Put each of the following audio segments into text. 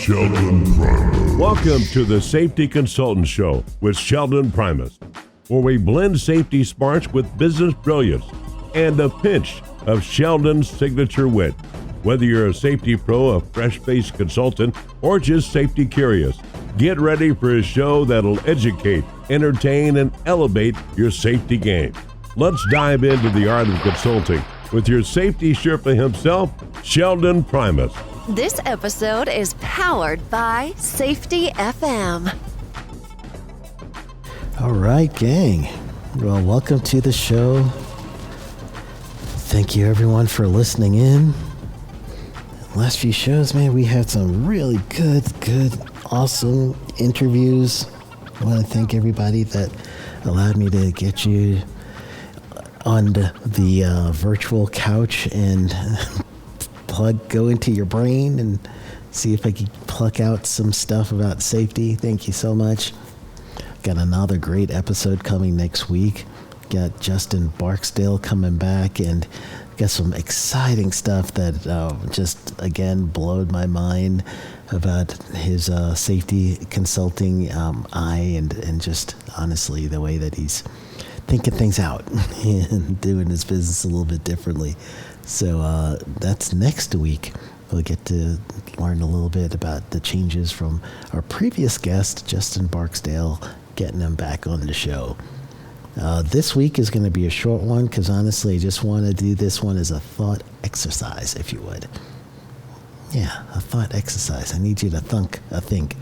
Sheldon Primus. Welcome to the Safety Consultant Show with Sheldon Primus, where we blend safety smarts with business brilliance and a pinch of Sheldon's signature wit. Whether you're a safety pro, a fresh-faced consultant, or just safety curious, get ready for a show that'll educate, entertain, and elevate your safety game. Let's dive into the art of consulting with your safety Sherpa himself, Sheldon Primus. This episode is powered by Safety FM. All right, gang. Well, welcome to the show. Thank you, everyone, for listening in. Last few shows, man, we had some really good, awesome interviews. I want to thank everybody that allowed me to get you on the virtual couch and go into your brain and see if I can pluck out some stuff about safety. Thank you so much. Got another great episode coming next week. Got Justin Barksdale coming back and got some exciting stuff that just, again, blowed my mind about his safety consulting eye and just, honestly, the way that he's thinking things out and doing his business a little bit differently. So that's next week. We'll get to learn a little bit about the changes from our previous guest, Justin Barksdale, getting him back on the show. This week is going to be a short one because honestly, I just want to do this one as a thought exercise, if you would. Yeah, a thought exercise. I need you to thunk a thing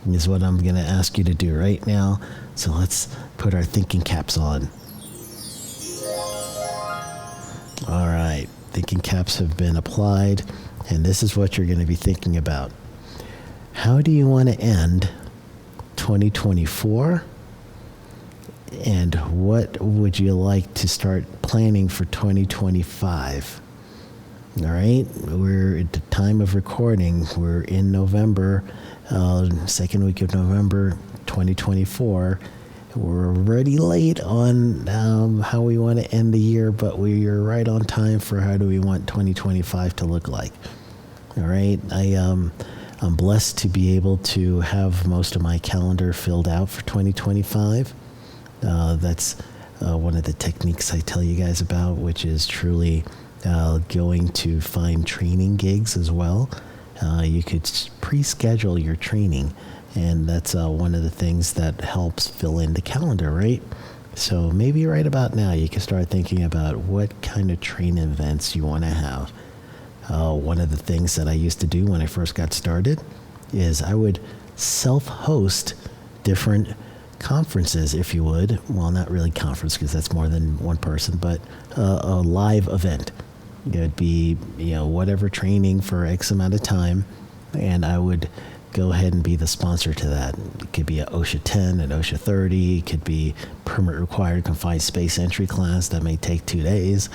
is what I'm going to ask you to do right now. So let's put our thinking caps on. All right, thinking caps have been applied, and this is what you're going to be thinking about. How do you want to end 2024? And what would you like to start planning for 2025? All right, we're at the time of recording. We're in November, second week of November 2024. We're already late on how we want to end the year, but we are right on time for how do we want 2025 to look like. All right, I'm blessed to be able to have most of my calendar filled out for 2025. That's one of the techniques I tell you guys about, which is truly going to find training gigs as well. You could pre-schedule your training, and that's one of the things that helps fill in the calendar, right? So maybe right about now, you can start thinking about what kind of training events you want to have. One of the things that I used to do when I first got started is I would self-host different conferences, if you would. Well, not really conference because that's more than one person, but a live event. It would be, whatever training for X amount of time, and I would go ahead and be the sponsor to that. It could be an OSHA 10, an OSHA 30. It could be permit required confined space entry class that may take 2 days,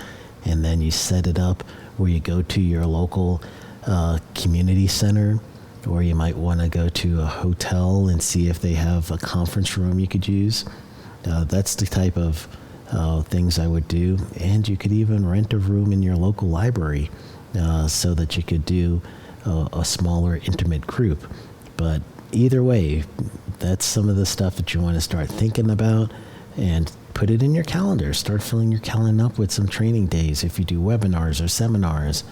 and then you set it up where you go to your local community center, or you might want to go to a hotel and see if they have a conference room you could use. That's the type of things I would do. And you could even rent a room in your local library so that you could do a smaller, intimate group. But either way, that's some of the stuff that you want to start thinking about and put it in your calendar. Start filling your calendar up with some training days. If you do webinars or seminars,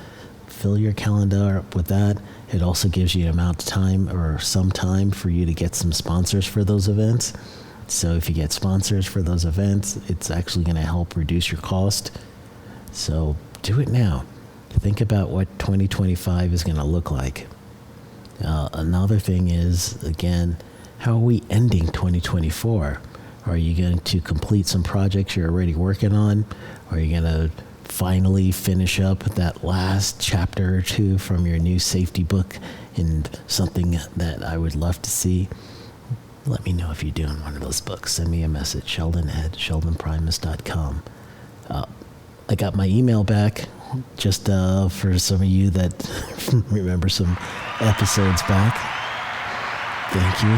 fill your calendar up with that. It also gives you an amount of time or some time for you to get some sponsors for those events. So if you get sponsors for those events, it's actually going to help reduce your cost. So do it now. Think about what 2025 is going to look like. Another thing is, again, how are we ending 2024? Are you going to complete some projects you're already working on? Are you going to finally finish up that last chapter or two from your new safety book and something that I would love to see? Let me know if you're doing one of those books. Send me a message, sheldon@sheldonprimus.com. I got my email back just for some of you that remember some episodes back. Thank you.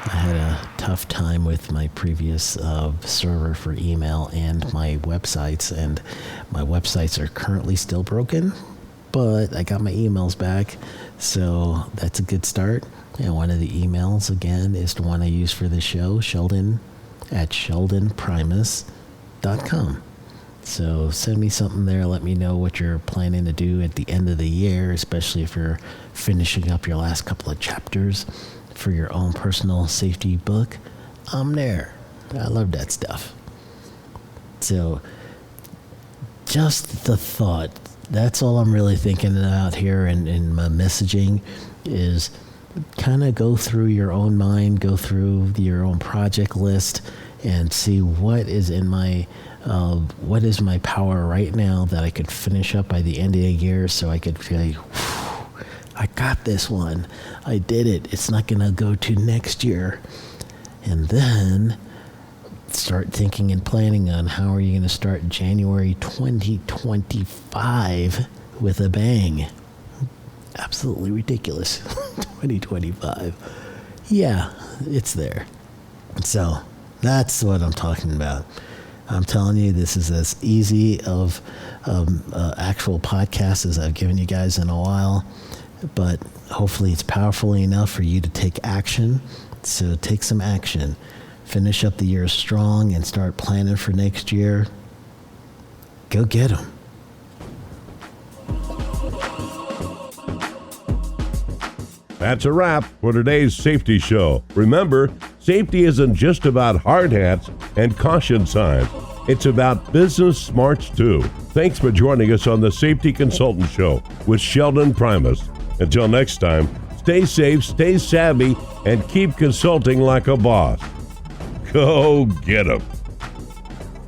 I had a tough time with my previous server for email and my websites are currently still broken, but I got my emails back, so that's a good start. And one of the emails, again, is the one I use for the show, Sheldon at sheldonprimus.com. So send me something there. Let me know what you're planning to do at the end of the year, especially if you're finishing up your last couple of chapters for your own personal safety book. I'm there. I love that stuff. So just the thought, that's all I'm really thinking about here in my messaging is kind of go through your own mind, go through your own project list and see what is my power right now that I could finish up by the end of the year, so I could say, I got this one. I did it. It's not going to go to next year. And then start thinking and planning on how are you going to start January 2025 with a bang. Absolutely ridiculous. 2025. Yeah, it's there. So that's what I'm talking about. I'm telling you, this is as easy of actual podcast as I've given you guys in a while, but hopefully it's powerful enough for you to take action. So take some action. Finish up the year strong and start planning for next year. Go get them. That's a wrap for today's safety show. Remember, safety isn't just about hard hats and caution signs. It's about business smarts too. Thanks for joining us on the Safety Consultant Show with Sheldon Primus. Until next time, stay safe, stay savvy, and keep consulting like a boss. Go get 'em.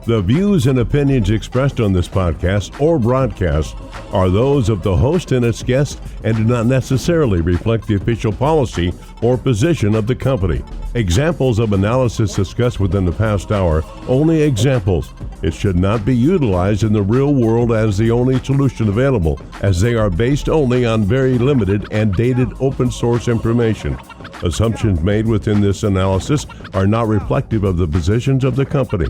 The views and opinions expressed on this podcast or broadcast are those of the host and its guests and do not necessarily reflect the official policy or position of the company. Examples of analysis discussed within the past hour, only examples. It should not be utilized in the real world as the only solution available, as they are based only on very limited and dated open source information. Assumptions made within this analysis are not reflective of the positions of the company.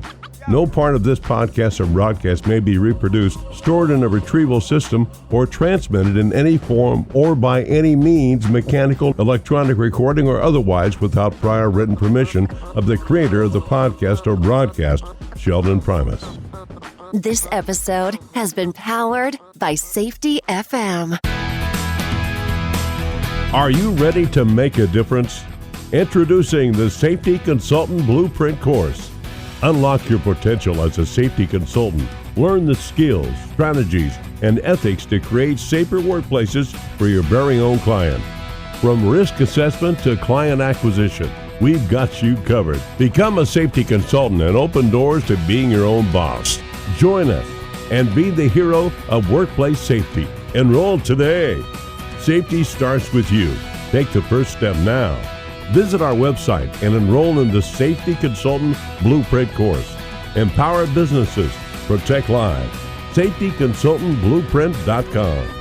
No part of this podcast or broadcast may be reproduced, stored in a retrieval system, or transmitted in any form or by any means, mechanical, electronic recording, or otherwise without prior written permission of the creator of the podcast or broadcast, Sheldon Primus. This episode has been powered by Safety FM. Are you ready to make a difference? Introducing the Safety Consultant Blueprint course. Unlock your potential as a safety consultant. Learn the skills, strategies, and ethics to create safer workplaces for your very own client. From risk assessment to client acquisition, we've got you covered. Become a safety consultant and open doors to being your own boss. Join us and be the hero of workplace safety. Enroll today. Safety starts with you. Take the first step now. Visit our website and enroll in the Safety Consultant Blueprint course. Empower businesses. Protect lives. SafetyConsultantBlueprint.com.